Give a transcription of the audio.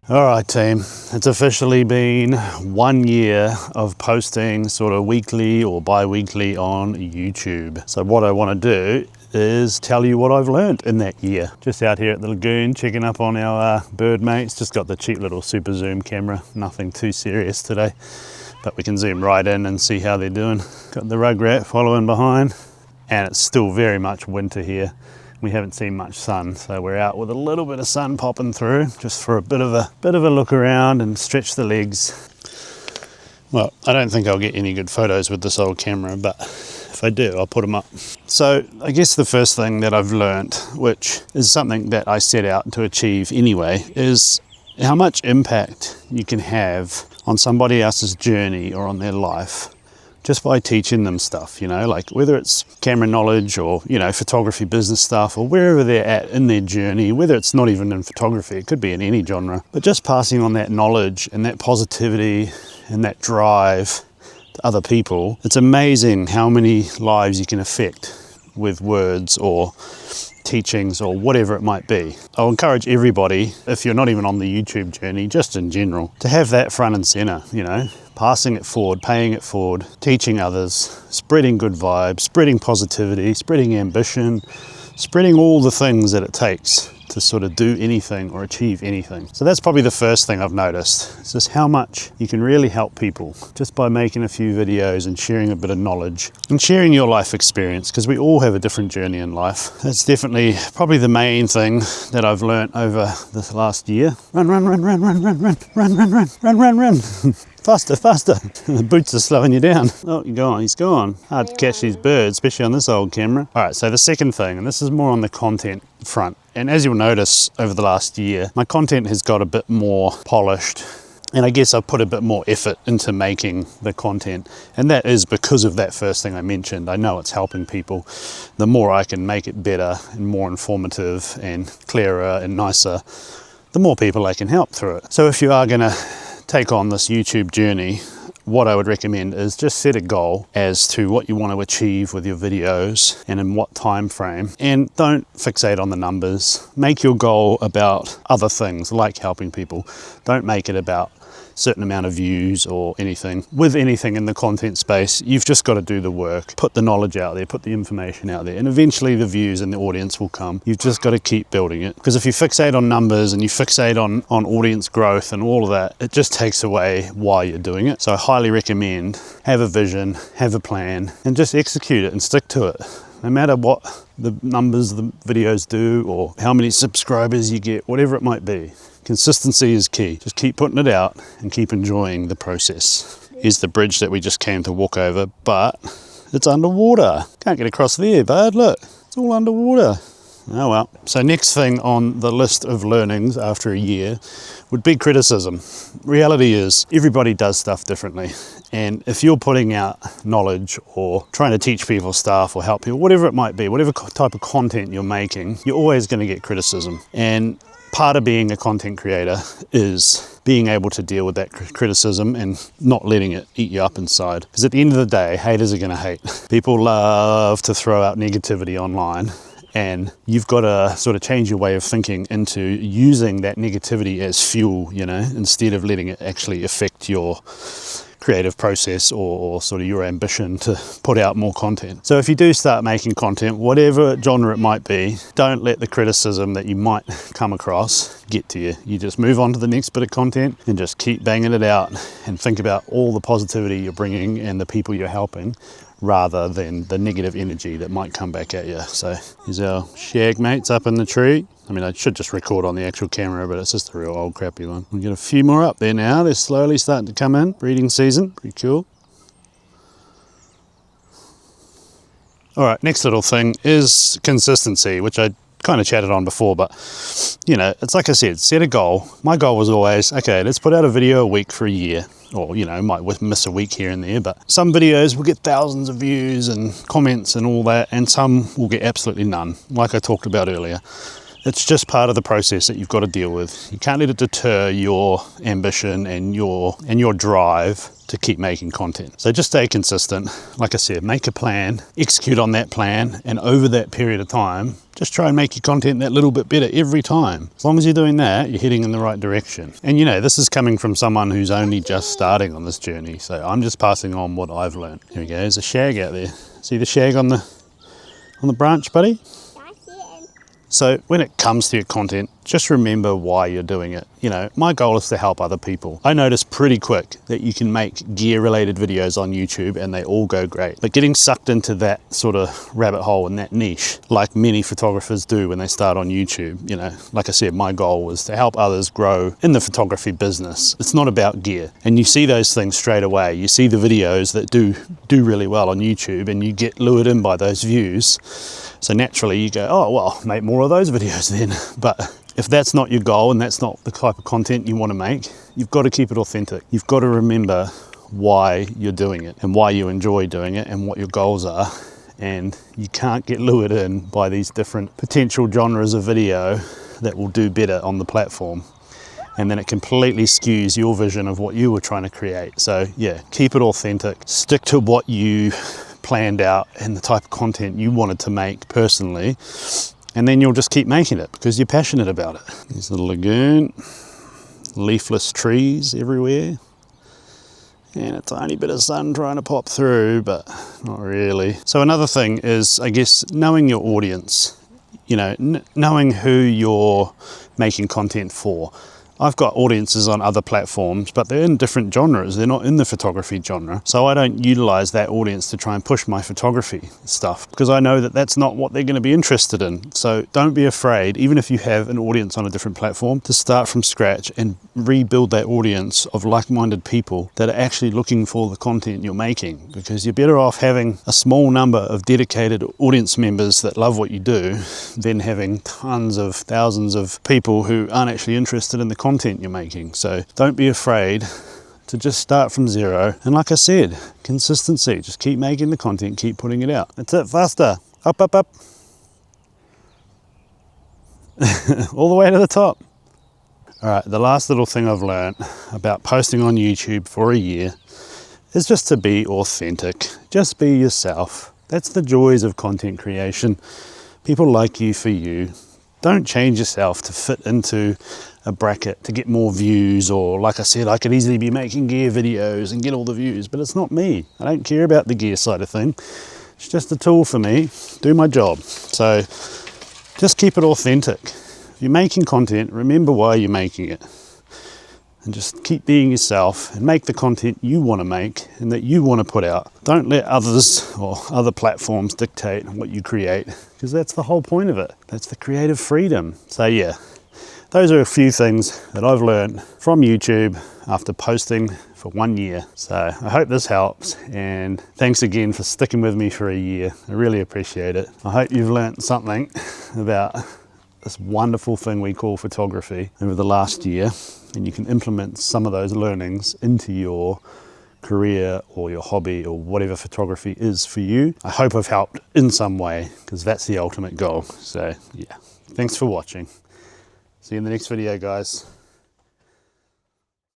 All right, team, it's officially been 1 year of posting sort of weekly or bi-weekly on YouTube. So what I want to do is tell you what I've learned in that year. Just out here at the lagoon, checking up on our bird mates. Just got the cheap little super zoom camera, nothing too serious today, but we can zoom right in and see how they're doing. Got the rugrat following behind, and it's still very much winter here. We haven't seen much sun, so we're out with a little bit of sun popping through, just for a bit of a look around and stretch the legs. Well, I don't think I'll get any good photos with this old camera, but if I do, I'll put them up. So I guess the first thing that I've learned, which is something that I set out to achieve anyway, is how much impact you can have on somebody else's journey or on their life just by teaching them stuff, you know, like whether it's camera knowledge or, you know, photography business stuff or wherever they're at in their journey, whether it's not even in photography, it could be in any genre, but just passing on that knowledge and that positivity and that drive to other people. It's amazing how many lives you can affect with words or teachings or whatever it might be. I'll encourage everybody, if you're not even on the YouTube journey, just in general, to have that front and center, you know, passing it forward, paying it forward, teaching others, spreading good vibes, spreading positivity, spreading ambition, spreading all the things that it takes to sort of do anything or achieve anything. So that's probably the first thing I've noticed. It's just how much you can really help people just by making a few videos and sharing a bit of knowledge and sharing your life experience, because we all have a different journey in life. That's definitely probably the main thing that I've learned over this last year. Run, run, run, run, run, run, run, run, run, run, run, run, run. Faster, faster. The boots are slowing you down. Oh, you're gone, he's gone. Hard to catch these birds, especially on this old camera. All right, so the second thing, and this is more on the content front, and as you'll notice over the last year, my content has got a bit more polished, and I guess I've put a bit more effort into making the content, and that is because of that first thing I mentioned. I know it's helping people. The more I can make it better and more informative and clearer and nicer, the more people I can help through it. So if you are gonna take on this YouTube journey, what I would recommend is just set a goal as to what you want to achieve with your videos and in what time frame, and don't fixate on the numbers. Make your goal about other things like helping people. Don't make it about certain amount of views or anything. With anything in the content space, you've just got to do the work, put the knowledge out there, put the information out there, and eventually the views and the audience will come. You've just got to keep building it, because if you fixate on numbers and you fixate on audience growth and all of that, it just takes away why you're doing it. So I highly recommend have a vision, have a plan, and just execute it and stick to it. No matter what the numbers the videos do or how many subscribers you get, whatever it might be. Consistency is key. Just keep putting it out and keep enjoying the process. Here's the bridge that we just came to walk over, but it's underwater. Can't get across there, bud. Look, it's all underwater. Oh well. So next thing on the list of learnings after a year would be criticism. Reality is everybody does stuff differently. And if you're putting out knowledge or trying to teach people stuff or help people, whatever it might be, whatever type of content you're making, you're always going to get criticism. And part of being a content creator is being able to deal with that criticism and not letting it eat you up inside. Because at the end of the day, haters are going to hate. People love to throw out negativity online, and you've got to sort of change your way of thinking into using that negativity as fuel, you know, instead of letting it actually affect your creative process or sort of your ambition to put out more content. So if you do start making content, whatever genre it might be, don't let the criticism that you might come across get to you. You just move on to the next bit of content and just keep banging it out and think about all the positivity you're bringing and the people you're helping, rather than the negative energy that might come back at you. So here's our shag mates up in the tree. I mean, I should just record on the actual camera, but it's just a real old crappy one. We get a few more up there now. They're slowly starting to come in. Breeding season, pretty cool. All right, next little thing is consistency, which I kind of chatted on before, but you know, it's like I said, set a goal. My goal was always, okay, let's put out a video a week for a year. Or, you know, might miss a week here and there, but some videos will get thousands of views and comments and all that, and some will get absolutely none, like I talked about earlier. it's just part of the process that you've got to deal with. You can't let it deter your ambition and your drive to keep making content. So just stay consistent. Like I said, make a plan, execute on that plan, and over that period of time, just try and make your content that little bit better every time. As long as you're doing that, you're heading in the right direction. And you know, this is coming from someone who's only just starting on this journey. So I'm just passing on what I've learned. Here we go, there's a shag out there. See the shag on the branch, buddy? So when it comes to your content, just remember why you're doing it. You know, my goal is to help other people. I noticed pretty quick that you can make gear related videos on YouTube and they all go great. But getting sucked into that sort of rabbit hole and that niche, like many photographers do when they start on YouTube, you know, like I said, my goal was to help others grow in the photography business. It's not about gear. And you see those things straight away. You see the videos that do really well on YouTube and you get lured in by those views. So naturally you go, oh, well, make more of those videos then. But if that's not your goal and that's not the type of content you want to make, you've got to keep it authentic. You've got to remember why you're doing it and why you enjoy doing it and what your goals are. And you can't get lured in by these different potential genres of video that will do better on the platform. And then it completely skews your vision of what you were trying to create. So yeah, keep it authentic. Stick to what you planned out and the type of content you wanted to make personally, and then you'll just keep making it because you're passionate about it. There's a lagoon, leafless trees everywhere, and a tiny bit of sun trying to pop through, but not really. So another thing is, I guess, knowing your audience, you know, knowing who you're making content for. I've got audiences on other platforms, but they're in different genres. They're not in the photography genre. So I don't utilize that audience to try and push my photography stuff because I know that that's not what they're going to be interested in. So don't be afraid, even if you have an audience on a different platform, to start from scratch and rebuild that audience of like-minded people that are actually looking for the content you're making, because you're better off having a small number of dedicated audience members that love what you do than having tons of thousands of people who aren't actually interested in the content you're making. So don't be afraid to just start from zero. And like I said, consistency. Just keep making the content, keep putting it out. That's it, faster. Up, up, up. All the way to the top. All right, the last little thing I've learned about posting on YouTube for a year is just to be authentic. Just be yourself. That's the joys of content creation. People like you for you. Don't change yourself to fit into a bracket to get more views, or like I said, I could easily be making gear videos and get all the views, but it's not me. I don't care about the gear side of thing. It's just a tool for me, do my job. So just keep it authentic. If you're making content, remember why you're making it. And just keep being yourself and make the content you want to make and that you want to put out. Don't let others or other platforms dictate what you create, because that's the whole point of it. That's the creative freedom. So yeah, those are a few things that I've learned from YouTube after posting for 1 year. So I hope this helps, and thanks again for sticking with me for a year. I really appreciate it. I hope you've learned something about this wonderful thing we call photography over the last year, and you can implement some of those learnings into your career or your hobby or whatever photography is for you. I hope I've helped in some way, because that's the ultimate goal. So yeah, thanks for watching. See you in the next video, guys.